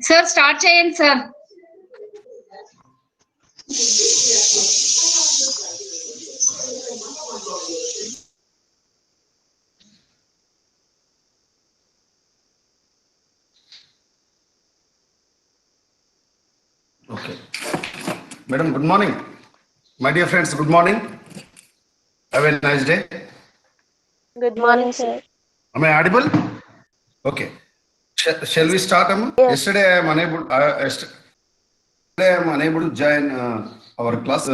Sir start చేయండి sir. Okay. Madam, good morning. My dear friends, good morning. Have a nice day. Good morning, sir. Am I audible? Okay. Shall we start? Yes. Yesterday I am unable to join our class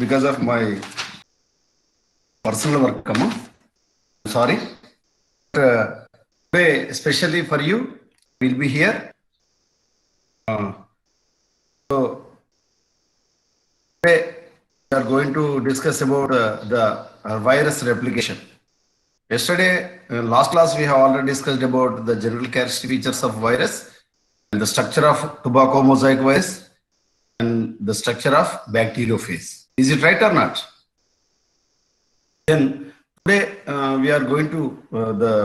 because of my personal work. Sorry. Today, especially for you, we'll be here. So today we are going to discuss about the virus replication. Yesterday, last class, we have already discussed about the general characteristic features of virus and the structure of tobacco mosaic virus and the structure of bacteriophage. Is it right or not? Then today we are going to the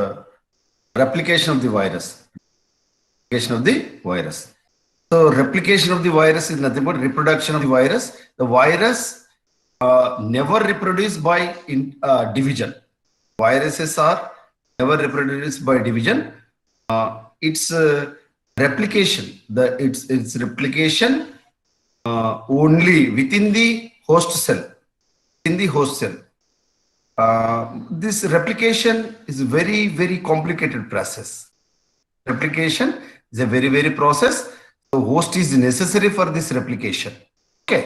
replication of the virus. Replication of the virus. So replication of the virus is nothing but reproduction of the virus. The virus never reproduced by division. Viruses are never reproduced by division. Its replication, its replication only within the host cell. In the host cell, this replication is a very complicated process. Replication is a very process. The host is necessary for this replication. Okay.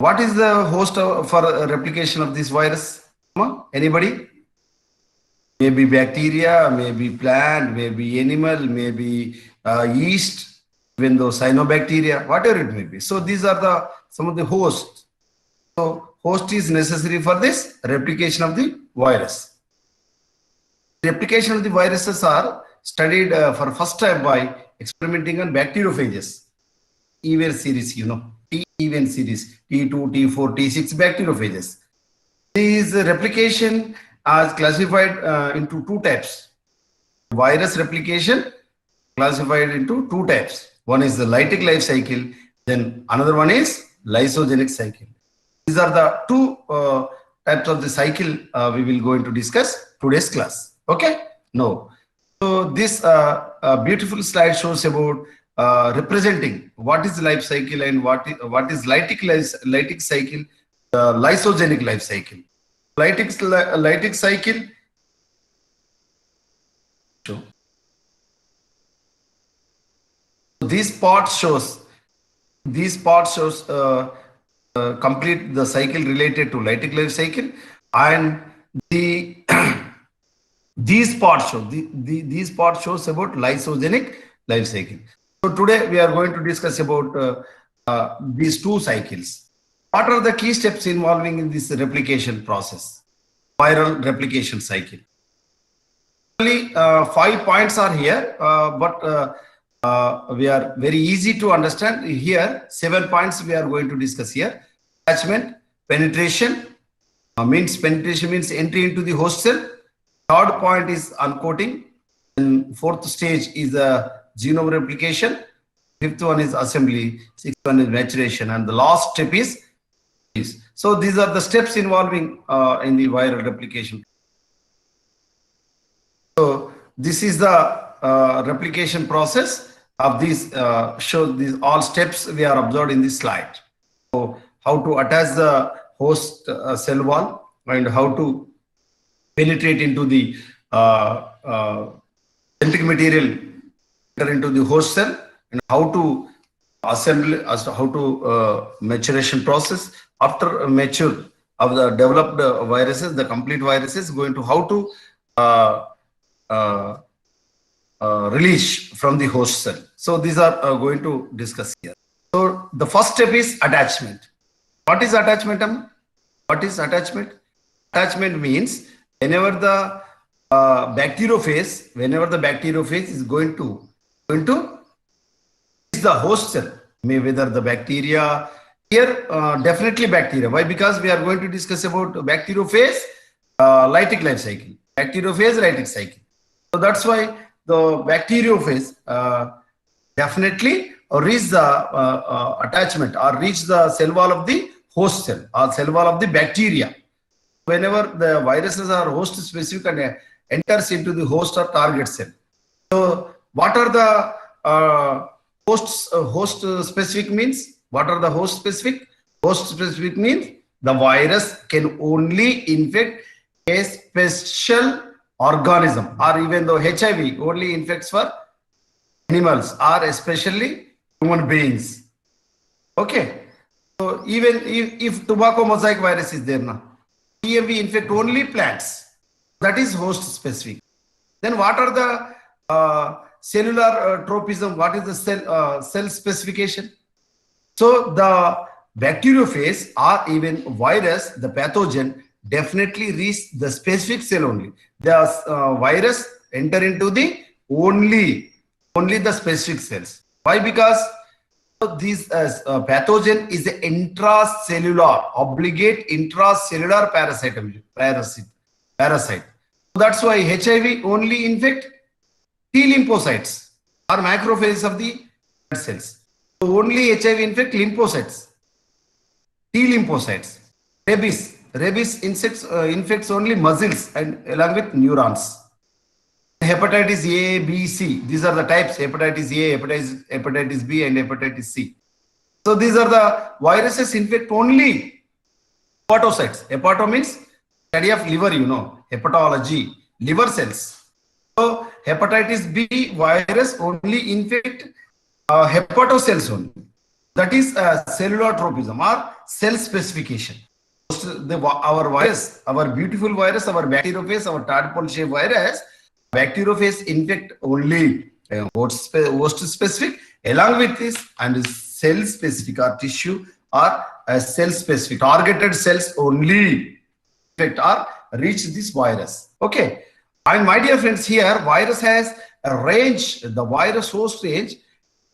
What is the host for replication of this virus? Anybody? Maybe bacteria, maybe plant, maybe animal, maybe yeast, even though cyanobacteria, whatever it may be. So these are some of the hosts. So host is necessary for this replication of the virus. Replication of the viruses are studied for first time by experimenting on bacteriophages. Event series, event series, T2, T4, T6 bacteriophages. These replication are classified into two types. Virus replication classified into two types. One is the lytic life cycle, then another one is lysogenic cycle. These are the two types of the cycle we will going to discuss today's class. Okay? No. So this beautiful slide shows about representing what is life cycle and what is lytic cycle, lysogenic life cycle. Lytic cycle. This part shows complete the cycle related to lytic life cycle, and these parts shows about lysogenic life cycle. So today we are going to discuss about these two cycles. What are the key steps involving in this replication process? Viral replication cycle. Only 5 points are here, but we are very easy to understand. Here, 7 points we are going to discuss here. Attachment, penetration, penetration means entry into the host cell. Third point is uncoating. And fourth stage is the genome replication. Fifth one is assembly. Sixth one is maturation. And the last step is release. So these are the steps involving in the viral replication. So this is the replication process of these. Show these all steps we are observed in this slide. So how to attach the host cell wall and how to penetrate into the genetic material into the host cell, and how to assemble, how to maturation process. After mature of the developed viruses, the complete viruses, going to how to release from the host cell. So these are going to discuss here. So the first step is attachment. What is attachment? What is attachment? Attachment means whenever the bacteriophage is going to the host cell, whether the bacteria, here definitely bacteria. Why? Because we are going to discuss about bacteriophage. lytic life cycle, bacteriophage lytic cycle. So that's why the bacteriophage definitely reach the attachment or reach the cell wall of the host cell or cell wall of the bacteria. Whenever the viruses are host specific and enters into the host or target cell. So what are the host specific means? What are the host specific? Host specific means the virus can only infect a special organism, or even though HIV only infects for animals or especially human beings. Okay. So even if tobacco mosaic virus is there now, TMV infect only plants. That is host specific. Then what are the cellular tropism? What is the cell specification? So the bacteriophage or even virus, the pathogen definitely reach the specific cell only. The virus enter into the only the specific cells. Why? Because this pathogen is the intracellular, obligate intracellular parasite. So that's why HIV only infect T lymphocytes or macrophages of the blood cells. So only HIV infect lymphocytes, T lymphocytes. Rabies infects only muscles and along with neurons. Hepatitis A, B, C. These are the types: hepatitis A, hepatitis B, and hepatitis C. So these are the viruses infect only hepatocytes. Hepato means study of liver, hepatology, liver cells. So hepatitis B virus only infect hepatocells only. That is cellular tropism or cell specification. Our virus, our beautiful virus, our bacteriophage, our tadpole-shaped virus, bacteriophage infect only host specific, along with this and cell specific or tissue or cell specific targeted cells only infect or reach this virus. Okay, and my dear friends, here virus has a range. The virus host range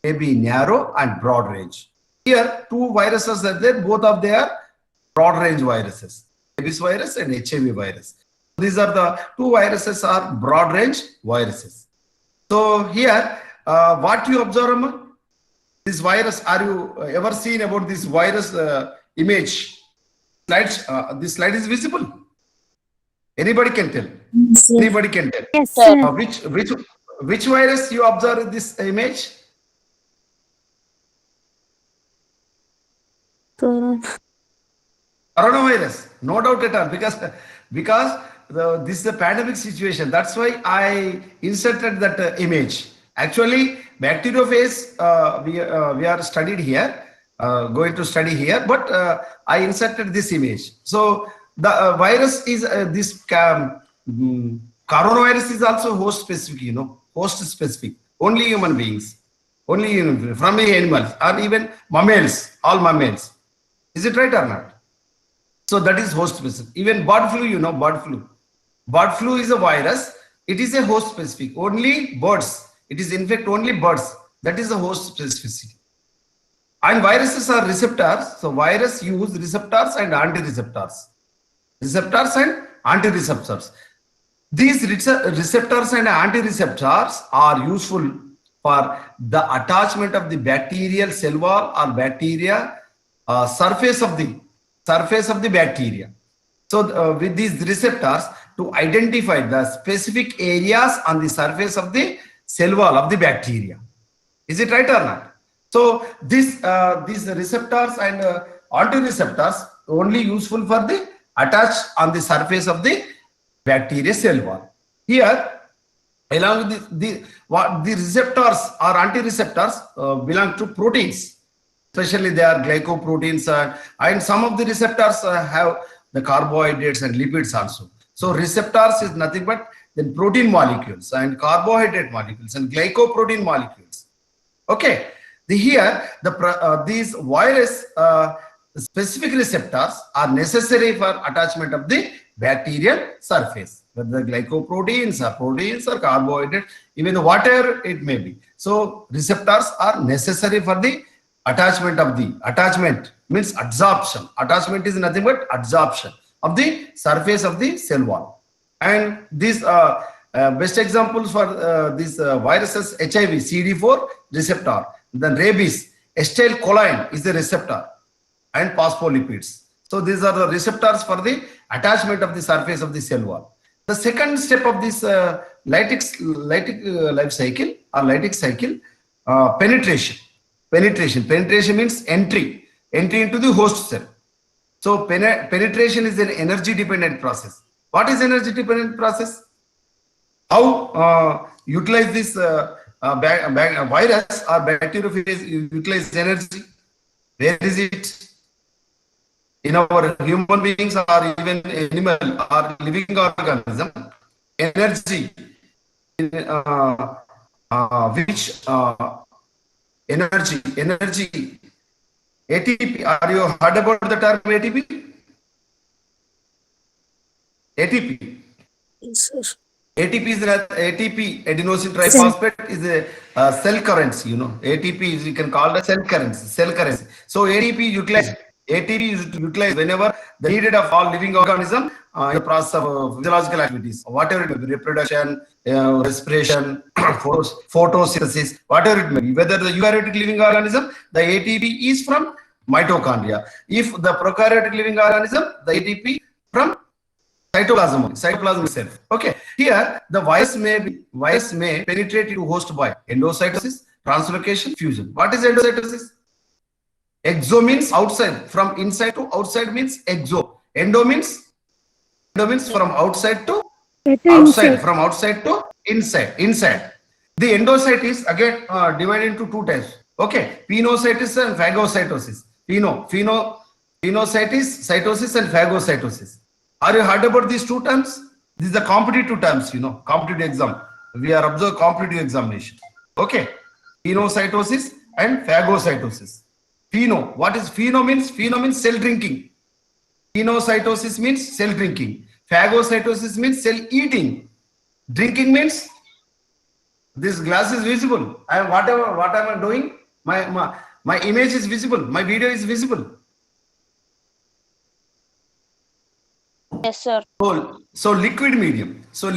may be narrow and broad range. Here two viruses are there, both of they are broad range viruses, rabies virus and HIV virus. These are the two viruses are broad range viruses. So here, what you observe, Amma? This virus, are you ever seen about this virus image? Slides, this slide is visible. Anybody can tell. Yes, Anybody can tell. yes, sir. Which virus you observe in this image? Coronavirus, no doubt at all, because this is a pandemic situation. That's why I inserted that image. Actually, bacteriophage we are studied here, going to study here, but I inserted this image. So the virus is this coronavirus is also host specific, host specific. Only human beings, only from the animals or even mammals, all mammals. Is it right or not? So that is host specific. Even bird flu, bird flu. Bird flu is a virus. It is a host specific. Only birds. It is infect only birds. That is the host specificity. And viruses are receptors. So virus use receptors and anti-receptors. Receptors and anti-receptors. These receptors and anti-receptors are useful for the attachment of the bacterial cell wall or bacteria surface of the bacteria. So with these receptors to identify the specific areas on the surface of the cell wall of the bacteria. Is it right or not? So these receptors and anti-receptors only useful for the attached on the surface of the bacteria cell wall. Here, along with the receptors or anti-receptors belong to proteins. Especially they are glycoproteins and some of the receptors have the carbohydrates and lipids also. So receptors is nothing but then protein molecules and carbohydrate molecules and glycoprotein molecules. Okay, these virus specific receptors are necessary for attachment of the bacterial surface, whether the glycoproteins or proteins or carbohydrates, even whatever it may be. So receptors are necessary for the attachment means absorption. Attachment is nothing but absorption. of the surface of the cell wall. And these best examples for these viruses: HIV, CD4 receptor, then rabies, acetylcholine is the receptor, and phospholipids. So these are the receptors for the attachment of the surface of the cell wall. The second step of this lytic life cycle or lytic cycle, penetration. Penetration means entry into the host cell. So penetration is an energy dependent process. What is energy dependent process? How utilize this virus or bacteriophage utilize energy? Where is it? In our human beings or even animal or living organism, energy, energy, ATP. Are you heard about the term ATP? ATP. Yes, sir. ATP is ATP, adenosine triphosphate, is a cell currency. You know, ATP is, you can call it cell currency. So ATP is utilized whenever the needed of all living organism in the process of physiological activities, whatever it may be, reproduction, respiration, photosynthesis, whatever it may be. Whether the eukaryotic living organism, the ATP is from mitochondria. If the prokaryotic living organism, the ATP from cytoplasm itself. Okay. Here the virus may penetrate into host by endocytosis, translocation, fusion. What is endocytosis? Exo means outside. From inside to outside means exo. Endo means from outside to outside. From outside to inside. The endocyte is again divided into two types. Okay. Pinocytosis and phagocytosis. Pinocytosis, cytosis and phagocytosis. Are you heard about these two terms? These are competitive terms, you know, competitive exam. We are observing competitive examination. Okay. Pinocytosis and phagocytosis. Pheno. What is pheno means? Pheno means cell drinking. Pinocytosis means cell drinking. Phagocytosis means cell eating. Drinking means this glass is visible. What am I doing? My image is visible. My video is visible. Yes, sir. So liquid medium. So in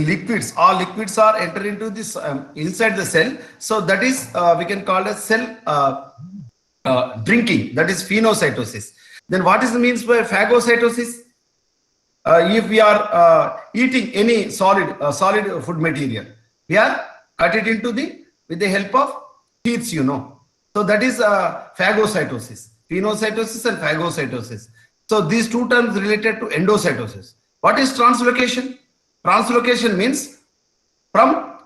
liquids, all liquids are enter into this inside the cell. So that is we can call as cell drinking. That is phagocytosis. Then what is the means by phagocytosis? If we are eating any solid food material, we are cut it into with the help of teeth, you know. So that is phagocytosis. Pinocytosis and phagocytosis. So these two terms related to endocytosis. What is translocation? Translocation means from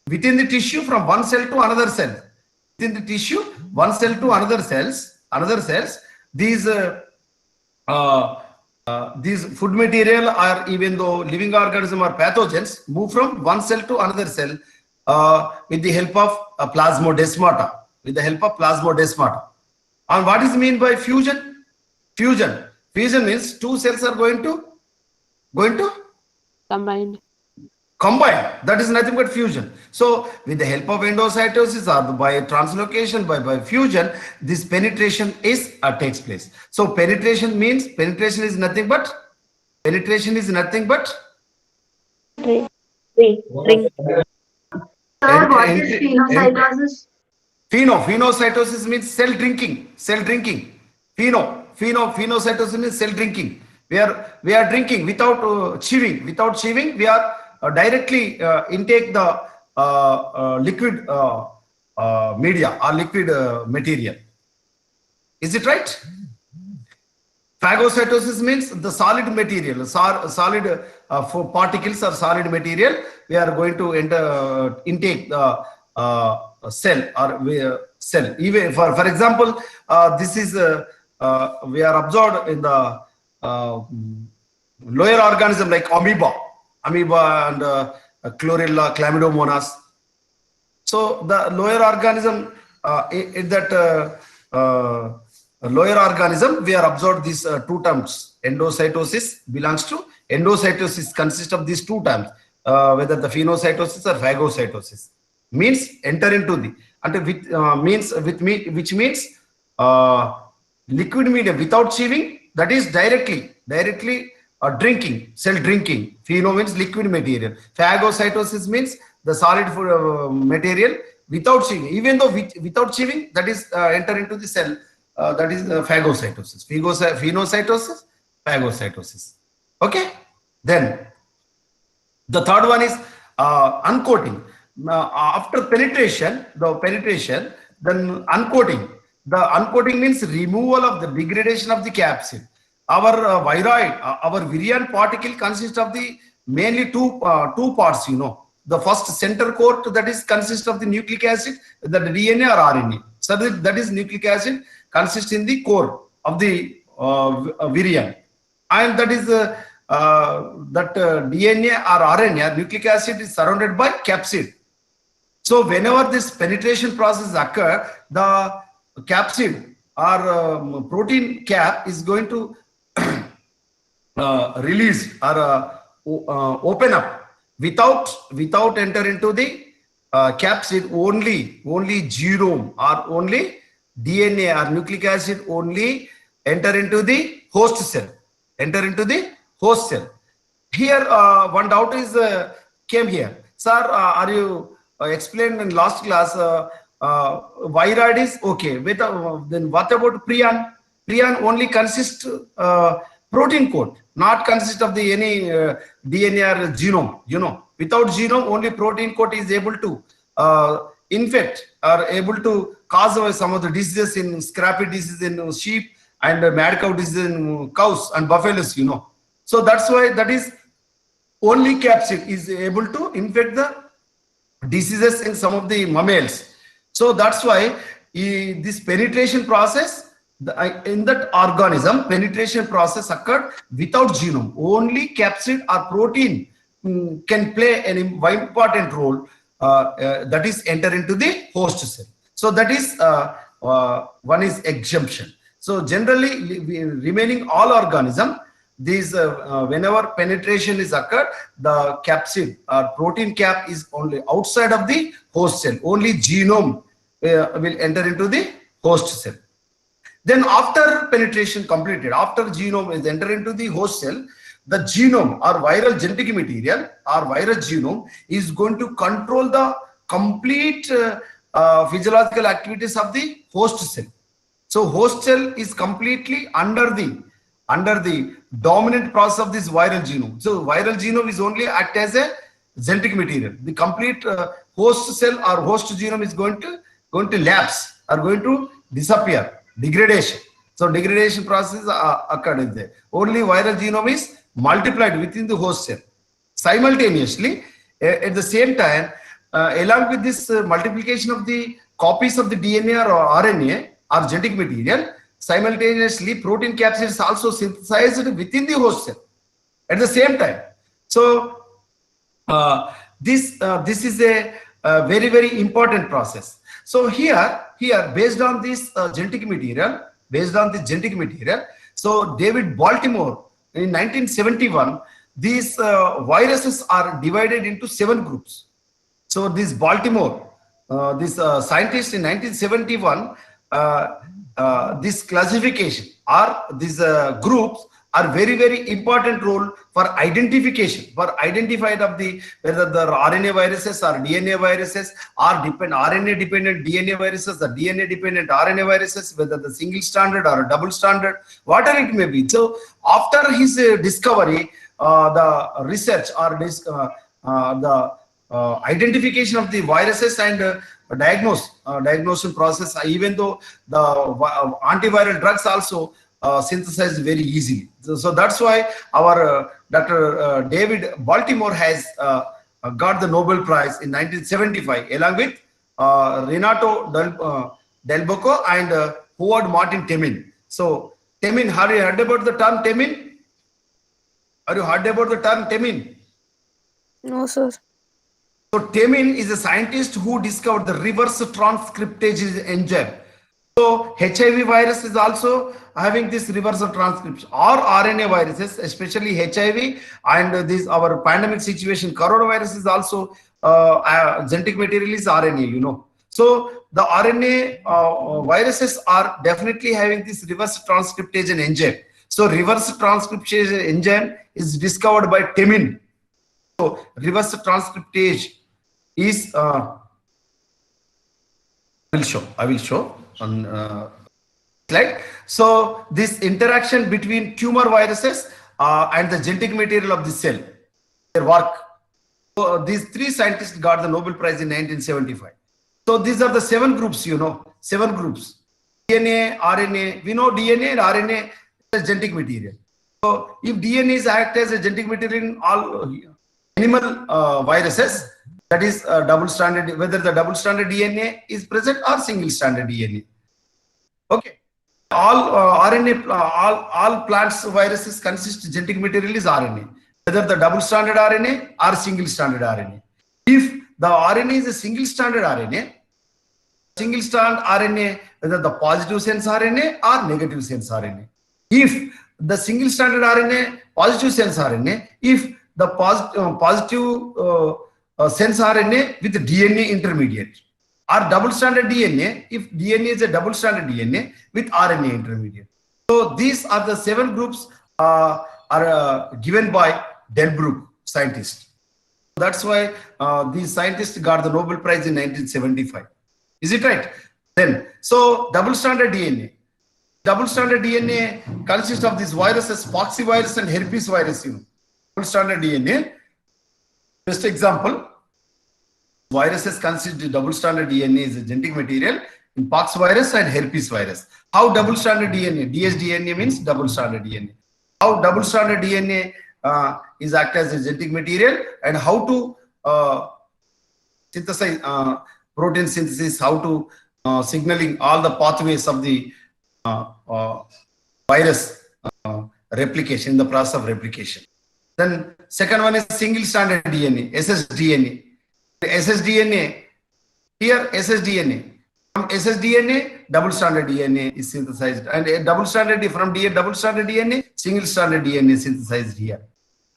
within the tissue, from one cell to another cell. Within the tissue, one cell to another cells. These food material, or even though living organism or pathogens, move from one cell to another cell with the help of plasmodesmata. And what is mean by fusion? Fusion means two cells are going to combine. That is nothing but fusion. So with the help of endocytosis or by translocation, by fusion, this penetration takes place. So penetration is nothing but What is phagocytosis? Phagocytosis means cell drinking. Phagocytosis means cell drinking. We are drinking without chewing. We are directly intake the liquid media or liquid material. Is it right? Phagocytosis means the solid material, solid for particles or solid material. We are going to intake the cell or cell. Even for example, this is we are observed in the lower organism like amoeba and chlorella, chlamydomonas. So the lower organism in that lower organism, we are observed these two terms. Endocytosis belongs to endocytosis consists of these two terms, whether the phagocytosis or phagocytosis means enter into the which means liquid medium without chewing. that is directly drinking, cell drinking. Pheno means liquid material. Phagocytosis means the solid food material without chewing. Even though without chewing, that is enter into the cell. That is phagocytosis. Phenocytosis, phagocytosis. Okay. Then the third one is uncoating. Now, after penetration, then uncoating. The uncoating means removal of the degradation of the capsid. Our our virion particle consists of the mainly two parts. The first center core, that is consists of the nucleic acid, the DNA or RNA. So that is nucleic acid consists in the core of the virion, and that is DNA or RNA, nucleic acid, is surrounded by capsid. So whenever this penetration process occurs, the capsid or protein cap is going to release or open up without enter into the capsid. Only genome or only DNA or nucleic acid only enter into the host cell. Here one doubt is came here, sir. Are you explained in last class? Viroid is okay. Then what about prion? Prion only consists protein code, not consist of the any DNA or genome. Without genome, only protein code is able to infect or able to cause some of the diseases in scrappy disease in sheep and mad cow disease in cows and buffaloes. So that's why that is only capsid is able to infect the diseases in some of the mammals. So that's why this penetration process, in that organism, penetration process occurred without genome. Only capsid or protein can play an important role, that is enter into the host cell. So that is one is exemption. So generally remaining all organism, these whenever penetration is occurred, the capsid or protein cap is only outside of the host cell. Only genome will enter into the host cell. Then after penetration completed, after genome is enter into the host cell, the genome or viral genetic material or virus genome is going to control the complete physiological activities of the host cell. So host cell is completely under the dominant process of this viral genome. So viral genome is only act as a genetic material. The complete host cell or host genome is going to lapse or going to disappear, degradation. So degradation process occurred there. Only viral genome is multiplied within the host cell. Simultaneously, at the same time, along with this multiplication of the copies of the DNA or RNA or genetic material, simultaneously protein capsid is also synthesized within the host cell at the same time. So this is a very, very important process. So here based on this genetic material, so David Baltimore in 1971, these viruses are divided into 7 groups. So this Baltimore, this scientist in 1971, this classification or these groups are very, very important role for identification, for identified of the whether the RNA viruses or DNA viruses or RNA dependent DNA viruses or DNA dependent RNA viruses, whether the single stranded or double stranded, whatever it may be. So after his discovery, the research or the identification of the viruses and diagnosis process, even though the antiviral drugs also synthesized very easily. So that's why our Dr. David Baltimore has got the Nobel Prize in 1975 along with Renato Del Bocco and Howard Martin Temin. So Temin, have you heard about the term Temin? Are you heard about the term Temin? No, sir. So Temin is a scientist who discovered the reverse transcriptase enzyme. So HIV virus is also having this reverse transcription, or RNA viruses, especially HIV, and this our pandemic situation, coronavirus is also genetic material is RNA, So the RNA viruses are definitely having this reverse transcriptase enzyme. So reverse transcriptase enzyme is discovered by Temin. So reverse transcriptase is I will show on slide. So this interaction between tumor viruses and the genetic material of the cell, their work. So these three scientists got the Nobel Prize in 1975. So these are the 7 groups, 7 groups. DNA, RNA, we know DNA and RNA is genetic material. So if DNA is act as a genetic material in all animal viruses, that is double-stranded, whether the double-stranded DNA is present or single-stranded DNA. Okay. All RNA, all plants viruses consist genetic material is RNA, whether the double-stranded RNA or single-stranded RNA. If the RNA is a single-stranded RNA, single-strand RNA, whether the positive sense RNA or negative sense RNA. If the single-stranded RNA, positive sense RNA, if the positive sense RNA with DNA intermediate, or double-stranded DNA, if DNA is a double-stranded DNA with RNA intermediate. So these are the 7 groups are given by Delbruck scientists. That's why these scientists got the Nobel Prize in 1975. Is it right? Then, so double-stranded DNA. Double-stranded DNA consists of these viruses, poxvirus and herpes virus. Double-stranded DNA. Best example. Viruses consist of double-stranded DNA is a genetic material in pox virus and herpes virus. How double-stranded DNA? dsDNA means double-stranded DNA. How double-stranded DNA is act as a genetic material, and how to synthesize protein synthesis, how to signaling all the pathways of the virus replication, in the process of replication. Then second one is single-stranded DNA, ssDNA. ssDNA, here ssDNA. From ssDNA, double-stranded DNA is synthesized, and a double-stranded from double-stranded DNA, single-stranded DNA is synthesized here.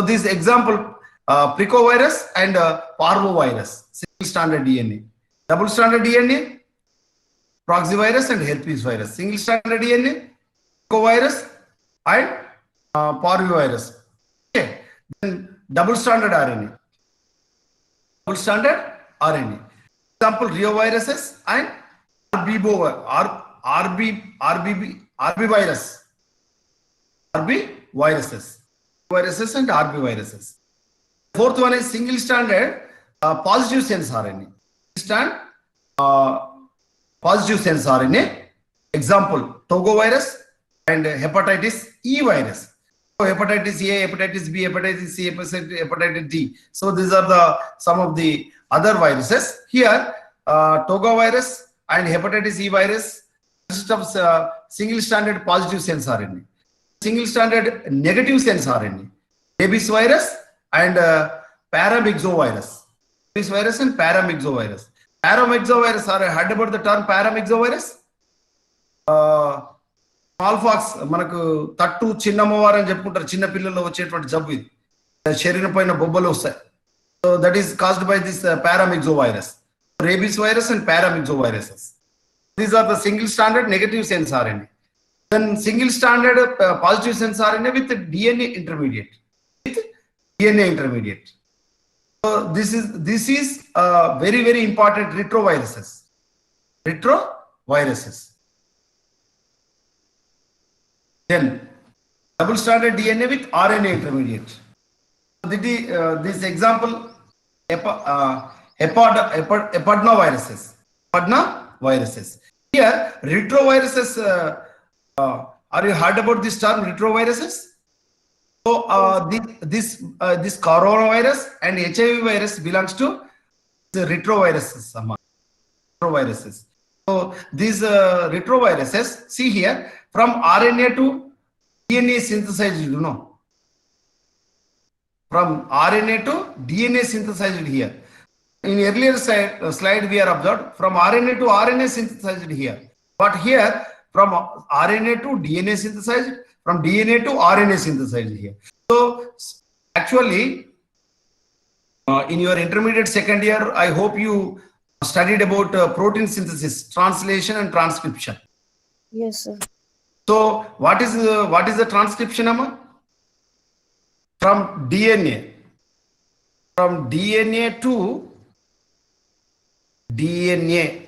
So this example, Precovirus and Parvovirus, single-stranded DNA. Double-stranded DNA, Proxyvirus and herpes virus. Single-stranded DNA, Precovirus and Parvovirus. Okay. Then double-stranded RNA. Double-stranded RNA. Example, reoviruses and RB virus. RB viruses. Viruses and RB viruses. Fourth one is single-stranded positive sense RNA. Positive sense RNA. Example, Togo virus and hepatitis E virus. So hepatitis A, hepatitis B, hepatitis C, hepatitis D. So these are the some of the other viruses. Here, Togo virus and hepatitis E virus consist of single-stranded positive sense RNA. Single-stranded negative sense RNA. Rabies virus and paramyxovirus. Rabies virus and paramyxovirus. Paramyxovirus, are heard about the term paramyxovirus? Smallpox, మనకు తట్టు చిన్నమ్మవారు అని చెప్పుకుంటారు, చిన్న పిల్లల్లో వచ్చేటువంటి జబ్బు ఇది, శరీరం పైన బొబ్బలు వస్తాయి. So that is caused by this paramyxovirus. Rabies virus and paramyxoviruses. These are the single-stranded negative sense RNA. Then single-stranded positive sense RNA with DNA intermediate. With DNA intermediate. So this is very, very important retroviruses. Retroviruses. Then double-stranded DNA with RNA intermediate. This example, epidnoviruses. Epidnoviruses. Here, retroviruses. Are you heard about this term, retroviruses? So this coronavirus and HIV virus belongs to the retroviruses. Retroviruses. So these retroviruses, see here, from RNA to DNA synthesized, you know. From RNA to DNA synthesized here. In earlier slide we are observed from RNA to RNA synthesized here. But here from RNA to DNA synthesized, from DNA to RNA synthesized here. So actually in your intermediate second year, I hope you studied about protein synthesis, translation and transcription. Yes, sir. So what is the transcription, Amma? From DNA to mRNA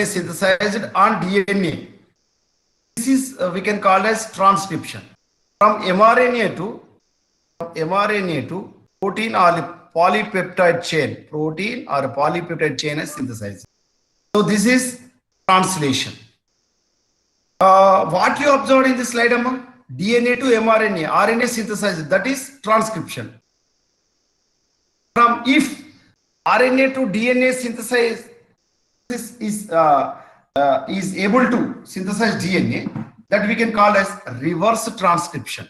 synthesized on DNA. This is we can call as transcription. From mRNA to protein or polypeptide chain is synthesized. So this is translation. What you observed in this slide, Amma? DNA to mRNA, RNA synthesized, that is transcription. From if RNA to DNA synthesize is able to synthesize DNA, that we can call as reverse transcription.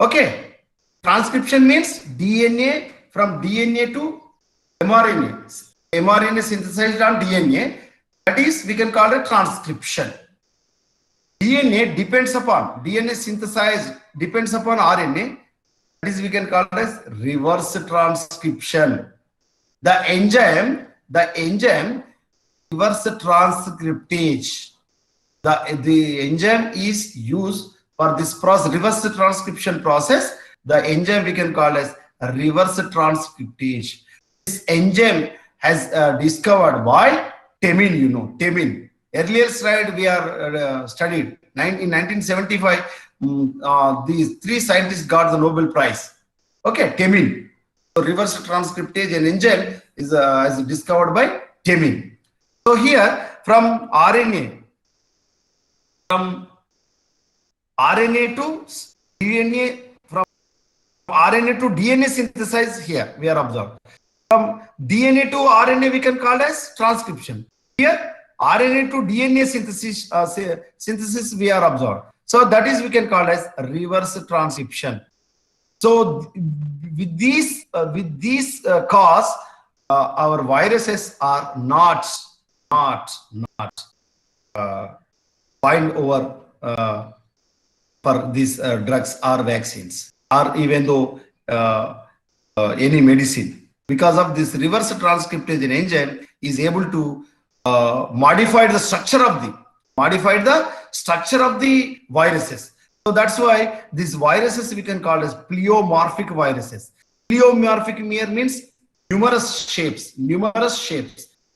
Okay, transcription means DNA from DNA to mRNA synthesized on DNA, that is we can call it transcription. DNA synthesized depends upon RNA, that is we can call it as reverse transcription. The enzyme reverse transcriptase. The enzyme is used for this process, reverse transcription process. The enzyme we can call as reverse transcriptase. This enzyme has discovered by Temin, Temin. Earlier slide we are studied in 1975. These three scientists got the Nobel Prize. Okay, Temin. So reverse transcriptase and enzyme is discovered by Temin. So here from RNA to DNA, from RNA to DNA synthesize, here we are observed. From DNA to RNA we can call as transcription. Here RNA to DNA synthesis we are observed. So that is we can call as reverse transcription. So with these cause, our viruses are not bind over for these drugs or vaccines, or even though any medicine, because of this reverse transcriptase enzyme is able to modify the structure of the viruses. So that's why these viruses we can call as pleomorphic viruses. Pleomorphic means numerous shapes,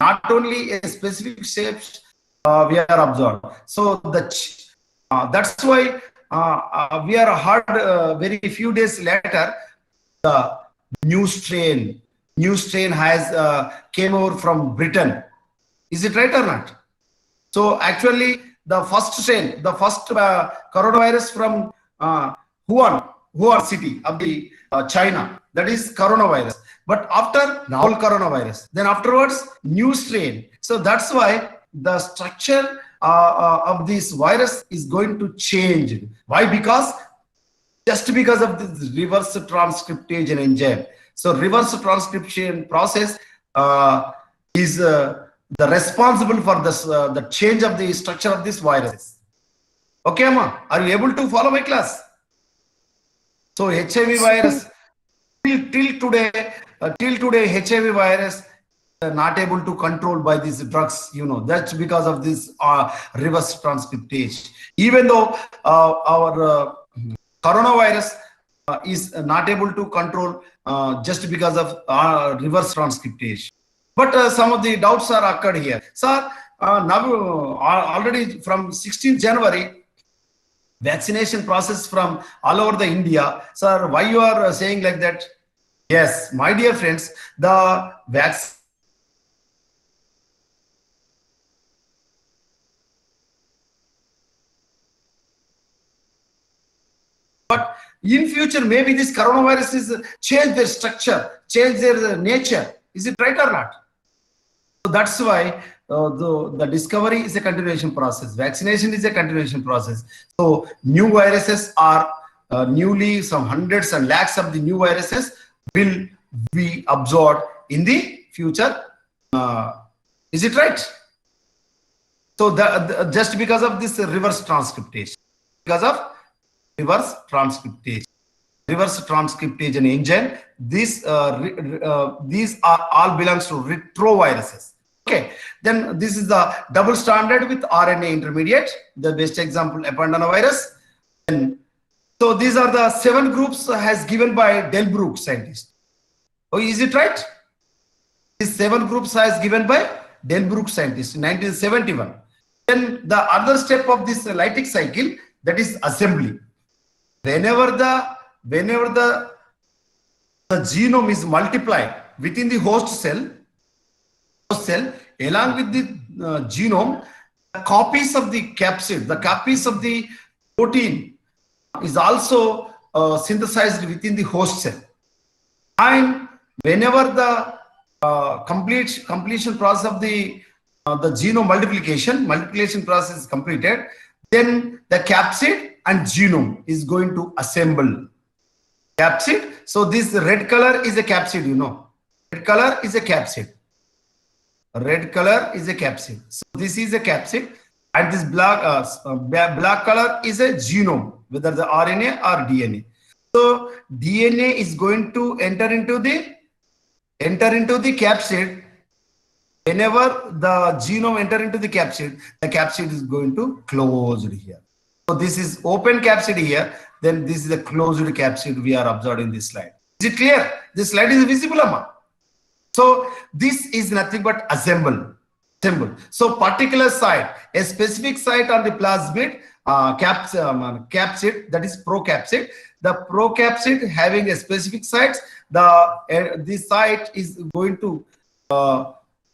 not only a specific shapes we are observed. So that's why we are heard very few days later the new strain has came over from Britain. Is it right or not? So actually the first coronavirus from Wuhan city of the China, that is coronavirus. But after novel coronavirus, then afterwards new strain. So that's why the structure of this virus is going to change. Why? Just because of this reverse transcriptase enzyme. So reverse transcription process is the responsible for this the change of the structure of this virus. Okay, Amma, are you able to follow my class? So HIV virus till today HIV virus not able to control by these drugs. That's because of this reverse transcriptase. Even though our coronavirus is not able to control just because of reverse transcriptase. But some of the doubts are occurred here. Sir, now already from 16th January, vaccination process from all over the India. Sir, why you are saying like that? Yes, my dear friends, the vaccine. But in future, maybe this coronavirus is change their structure, change their nature. Is it right or not? So that's why the discovery is a continuation process. Vaccination is a continuation process. So new viruses are newly, some hundreds and lakhs of the new viruses will be absorbed in the future. Is it right? So just because of this reverse transcriptase, reverse transcriptase and enzyme, these are all belongs to retroviruses. Okay. Okay, then this is the double stranded with RNA intermediate, the best example epandenovirus. And so these are the 7 groups has given by Delbruck scientist. Oh, is it right? These 7 groups has given by Delbruck scientist in 1971. Then the other step of this lytic cycle, that is assembly. Whenever the genome is multiplied within the host cell, along with the genome, the copies of the capsid, the copies of the protein is also synthesized within the host cell. And whenever the completion process of the genome multiplication process is completed, then the capsid and genome is going to assemble. Capsid. So this red color is a capsid, you know. Red color is a capsid. Red color is a capsid. So this is a capsid, and this black color is a genome, whether the RNA or DNA. So DNA is going to enter into the capsid. Whenever the genome enter into the capsid is going to closed here. So this is open capsid here. Then this is a closed capsid we are observing this slide. Is it clear? This slide is visible, Amma. So this is nothing but assemble. So particular site, a specific site on the plasmid capsid, that is procapsid. The procapsid having a specific site, this site is going to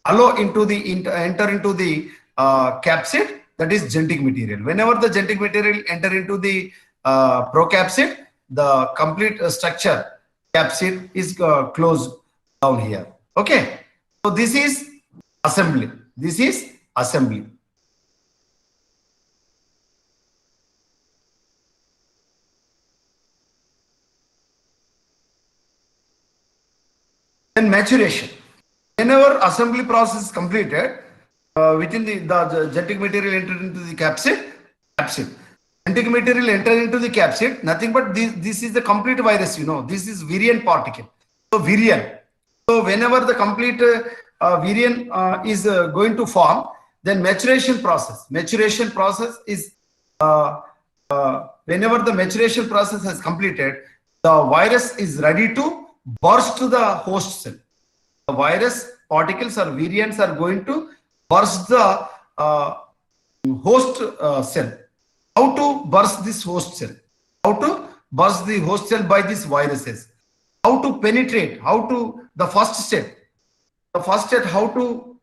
enter into the capsid, that is genetic material. Whenever the genetic material enter into the procapsid, the complete structure capsid is closed down here. Okay, so this is assembly. This is assembly. Then maturation. Whenever assembly process is completed, within the genetic material entered into the capsid. Genetic material entered into the capsid, nothing but this is the complete virus, you know. This is virion particle. So virion. So whenever the complete virion is going to form, then maturation process is whenever the maturation process has completed, the virus is ready to burst to the host cell. The virus particles or virions are going to burst the host cell. How to burst this host cell? How to burst the host cell by these viruses? How to penetrate? How to the first step? The first step, how to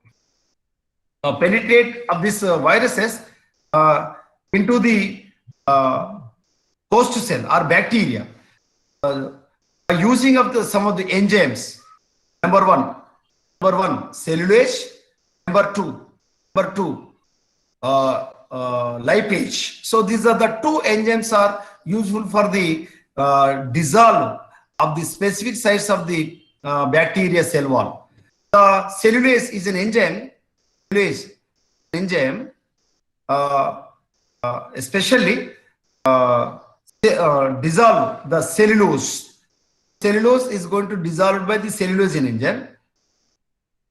penetrate of these viruses into the host cell or bacteria by using of some of the enzymes. Number one, cellulase. Number two, lipase. So these are the 2 enzymes are useful for the dissolve of the specific sites of the bacteria cell wall. The cellulase is an enzyme. Especially dissolve the cellulose. Cellulose is going to dissolve by the cellulose enzyme,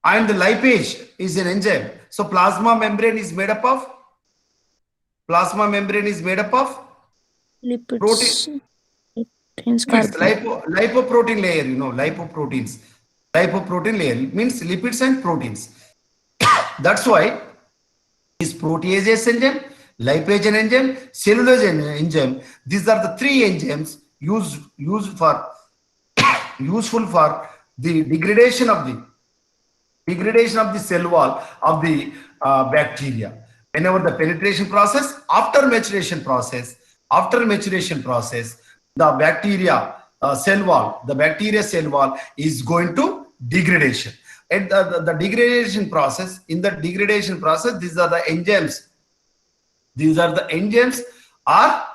and the lipase is an enzyme. So plasma membrane is made up of Lipids. protein. Proteins, Lipoprotein layer, you know, lipoproteins. Lipoprotein layer means lipids and proteins. That's why this protease enzyme, lipase enzyme, cellulose enzyme, these are the 3 enzymes useful for the degradation of the cell wall of the bacteria. Whenever the penetration process, after maturation process, the bacteria cell wall is going to degradation. And the degradation process, these are the enzymes are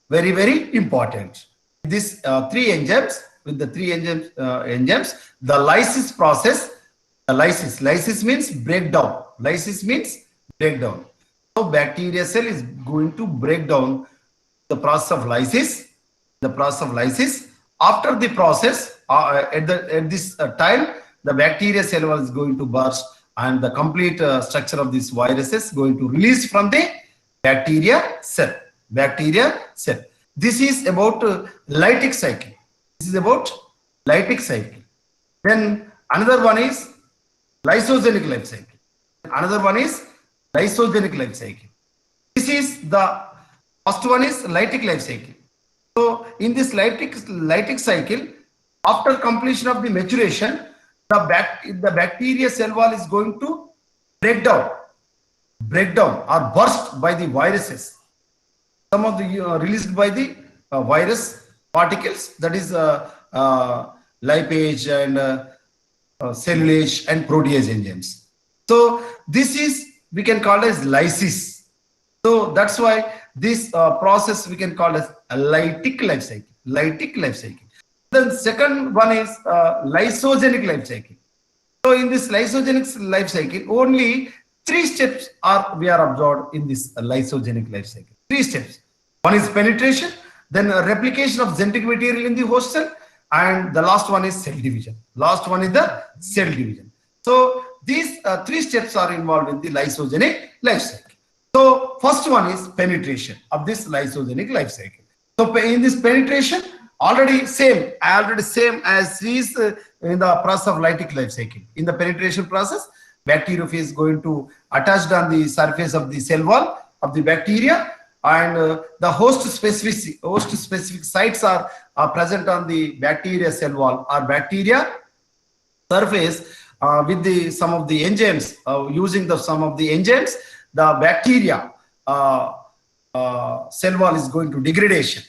very, very important. These 3 enzymes, with the 3 enzymes, the lysis process, lysis means breakdown. So bacteria cell is going to break down the process of lysis. After the process, at this time, the bacteria cell wall is going to burst and the complete structure of this virus is going to release from the bacteria cell. Bacteria cell. This is about lytic cycle. This is about lytic cycle. Then another one is lysogenic life cycle. Another one is lysogenic life cycle. This is the first one is lytic life cycle. So in this lytic cycle, after completion of the maturation, the bacteria cell wall is going to break down or burst by the viruses. Some of the released by the virus particles, that is lipase and cellulase and protease enzymes. So this is, we can call as lysis. So that's why this process we can call as a lytic life cycle. Lytic life cycle. Then second one is lysogenic life cycle. So in this lysogenic life cycle, only 3 steps we are observed in this lysogenic life cycle. 3 steps. One is penetration, then replication of genetic material in the host cell, and the last one is cell division. Last one is the cell division. So these 3 steps are involved in the lysogenic life cycle. So first one is penetration of this lysogenic life cycle. So in this penetration, already same as is in the process of lytic life cycle. In the penetration process, bacteriophage is going to attach on the surface of the cell wall of the bacteria, and the host specific sites are present on the bacteria cell wall or bacteria surface with some of the enzymes. Using some of the enzymes, the bacteria cell wall is going to degradation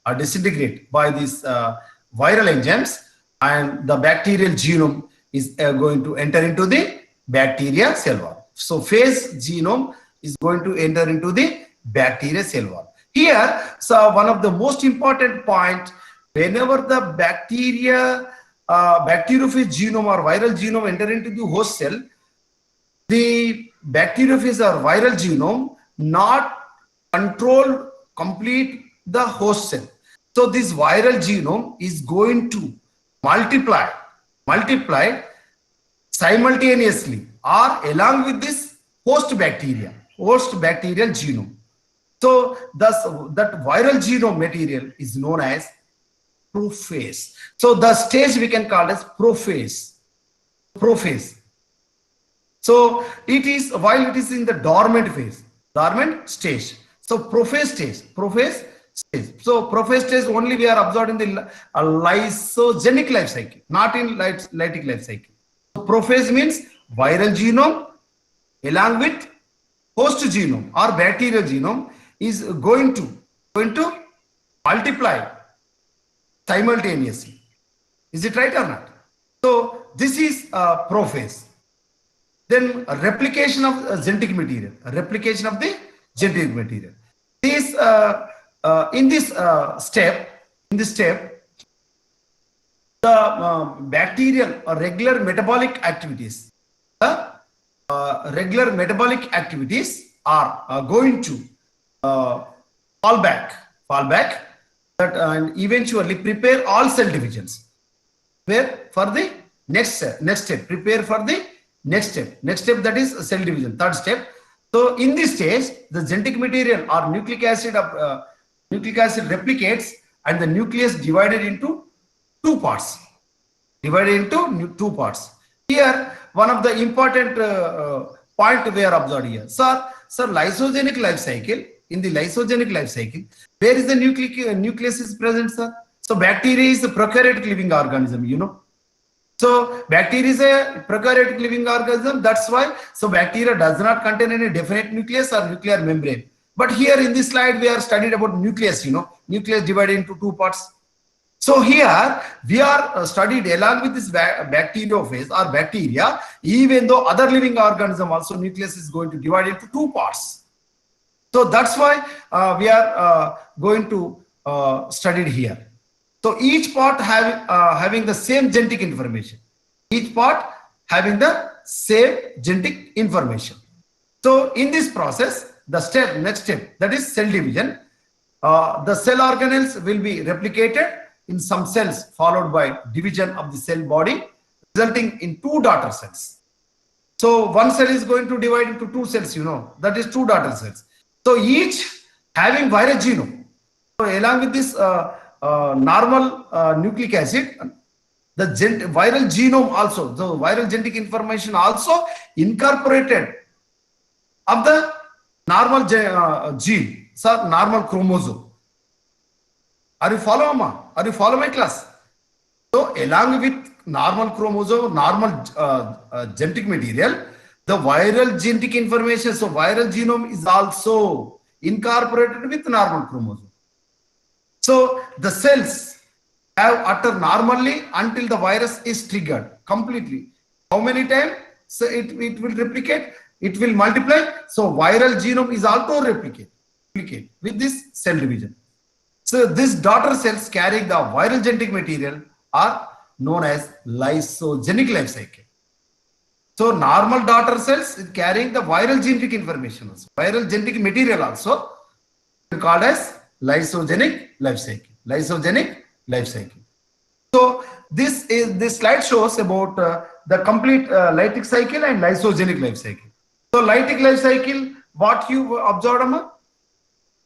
or disintegrate by these viral enzymes, and the bacterial genome is going to enter into the bacteria cell wall. So phase genome is going to enter into the bacteria cell wall. Here, so one of the most important point, whenever the bacteria bacteriophage genome or viral genome enter into the host cell, the bacteriophage or viral genome not control complete the host cell. So this viral genome is going to multiply simultaneously or along with this host bacterial genome. So thus that viral genome material is known as prophase. So the stage we can call as prophase. So it is, while it is in the dormant stage. So prophase stage. So prophase stage only we are observed in the lysogenic life cycle, not in lytic life cycle. So prophase means viral genome along with host genome or bacterial genome is going to multiply simultaneously. Is it right or not? So this is prophase. Then replication of genetic material. This in this step, the bacterial or regular metabolic activities are going to fall back that, and eventually prepare all cell divisions. Where for the next step, prepare for the next step, that is cell division, third step. So in this stage, the genetic material or nucleic acid replicates, and the nucleus divided into two parts. Here, one of the important point we are observed here. Sir, lysogenic life cycle. In the lysogenic life cycle, where is the nucleus is present, sir? So bacteria is a prokaryotic living organism, you know. So bacteria is a prokaryotic living organism. That's why. So bacteria does not contain any definite nucleus or nuclear membrane. But here in this slide, we are studied about nucleus, you know, nucleus divided into two parts. So here we are studied along with this bacteriophage or bacteria, even though other living organism also nucleus is going to divide into two parts. So that's why we are going to study it here. So each part having the same genetic information. So in this process, the next step, that is cell division. The cell organelles will be replicated in some cells, followed by division of the cell body, resulting in two daughter cells. So one cell is going to divide into two cells, that is two daughter cells. So each having virus genome. So along with this normal nucleic acid, the viral genome also, the viral genetic information also incorporated of the normal gene, sir, normal chromosome. Are you follow, Amma? Are you follow my class? So along with normal chromosome, normal genetic material, the viral genetic information, so viral genome is also incorporated with normal chromosome. So the cells have uttered normally until the virus is triggered completely. How many times? So it will replicate, it will multiply. So viral genome is also replicate with this cell division. So these daughter cells carrying the viral genetic material are known as lysogenic life cycle. So normal daughter cells is carrying the viral genetic information also. Viral genetic material also called as lysogenic life cycle. Lysogenic life cycle. So this slide shows about the complete lytic cycle and lysogenic life cycle. So lytic life cycle, what you observed, Amma?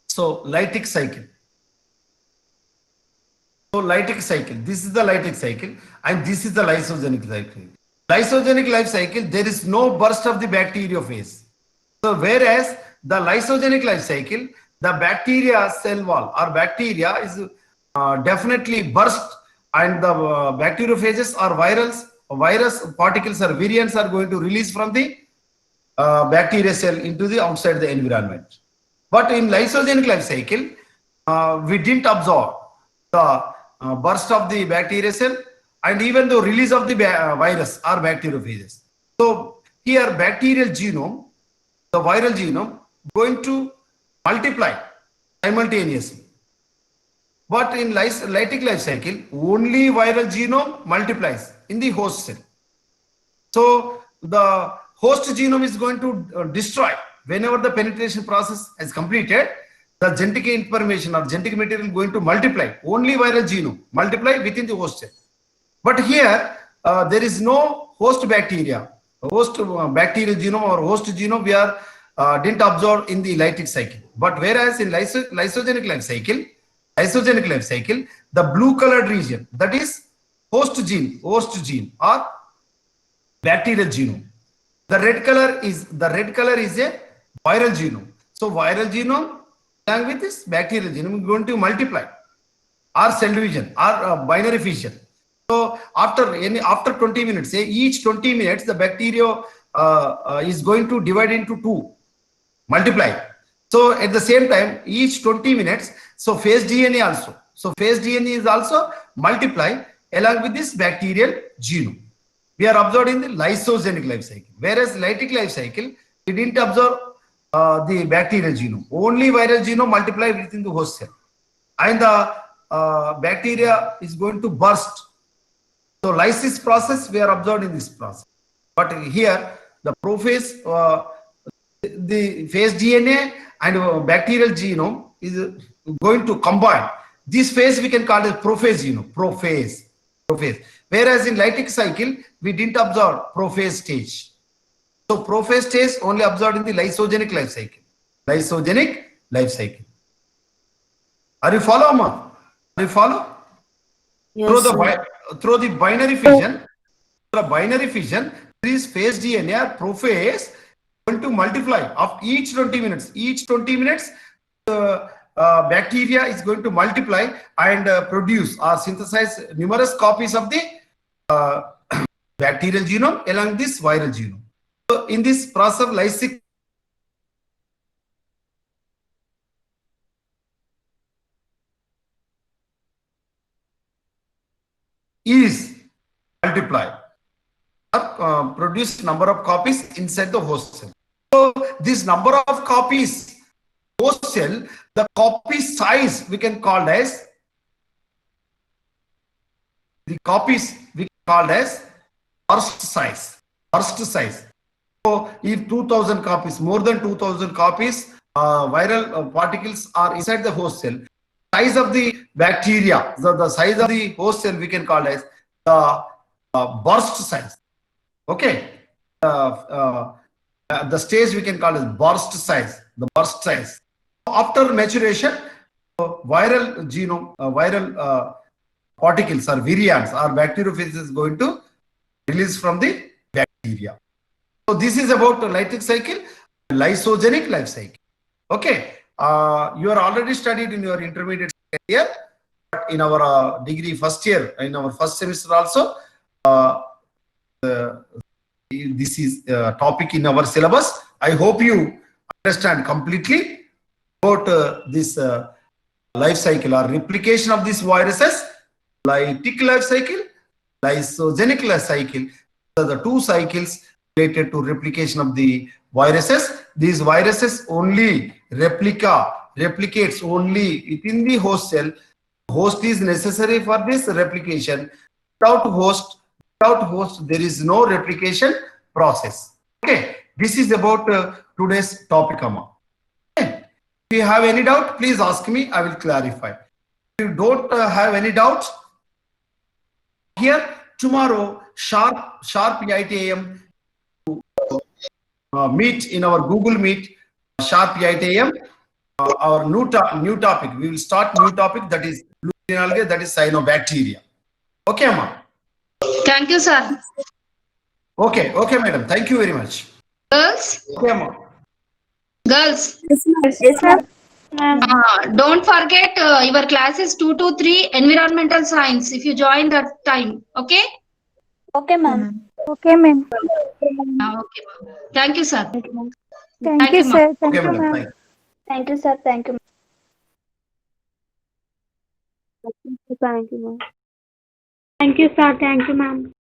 So lytic cycle. So lytic cycle, this is the lytic cycle and this is the lysogenic cycle. Lysogenic life cycle, there is no burst of the bacteriophage. So whereas the lysogenic life cycle, the bacteria cell wall or bacteria is definitely burst, and the bacteriophages or virus particles or virions are going to release from the bacteria cell into the outside the environment. But in lysogenic life cycle, we didn't observe the burst of the bacteria cell and even the release of the virus or bacteriophages. So here bacterial genome, the viral genome, going to multiply simultaneously. But in lytic life cycle, only viral genome multiplies in the host cell. So the host genome is going to destroy whenever the penetration process is completed. The genetic information or genetic material going to multiply, only viral genome multiply within the host cell. But here there is no host bacteria, host bacterial genome or host genome we are didn't observe in the lytic cycle. But whereas in lysogenic life cycle, the blue colored region, that is host gene or bacterial genome. The red color is a viral genome. So viral genome along with this bacterial genome is going to multiply or cell division or binary fission. So after 20 minutes, say each 20 minutes, the bacteria is going to divide into two, multiply. So at the same time, each 20 minutes, so phase DNA also. So phase DNA is also multiply along with this bacterial genome. We are observing the lysogenic life cycle. Whereas lytic life cycle, we didn't observe the bacterial genome. Only viral genome multiply within the host cell. And the bacteria is going to burst. So lysis process, we are observed in this process. But here, the prophase, the phase DNA and bacterial genome is going to combine. This phase we can call it prophase genome, prophase. Whereas in lytic cycle, we didn't observe prophase stage. So prophase stage only observed in the lysogenic life cycle. Lysogenic life cycle. Are you follow, Amma? Are you follow? Yes, Through the binary fission, this phase DNA or prophase going to multiply of each 20 minutes. Each 20 minutes, bacteria is going to multiply and produce or synthesize numerous copies of the bacterial genome along this viral genome. So in this process of lysis is multiply or produce number of copies inside the host cell. So this number of copies host cell, the copy size we can call as burst size. So if 2000 copies, more than 2000 copies viral particles are inside the host cell, size of the bacteria, the size of the host cell we can call as the burst size. Okay, the stage we can call as burst size, the burst size. After maturation, viral genome, viral particles or virions or bacteriophage is going to release from the bacteria. So this is about the lytic cycle, lysogenic life cycle. Okay, you are already studied in your intermediate year, but in our degree first year, in our first semester also, this is a topic in our syllabus. I hope you understand completely about this life cycle or replication of these viruses, lytic life cycle, lysogenic life cycle. So the two cycles related to replication of the viruses. These viruses only replicates only within the host cell. Host is necessary for this replication. Without host, there is no replication process. Okay, this is about today's topic, Amma. Okay. If you have any doubt, please ask me. I will clarify. If you don't have any doubts, here tomorrow sharp 8 a.m. meet in our Google Meet sharp 8 a.m. Our new topic. We will start new topic, that is algae, that is cyanobacteria. Okay, Amma. Thank you, sir. Okay, madam. Thank you very much. Girls, Okay, Amma. girls, Yes, ma'am. don't forget your class is 2 to 3 environmental science if you join that time. Okay? Okay, ma'am. Okay, ma'am. Okay, ma'am. Thank you, sir. Thank you, ma'am. sir. Thank Okay, you, madam. ma'am. Thank you. Thank you, sir. Thank you. Thank you, ma'am. Thank you, sir. Thank you, ma'am.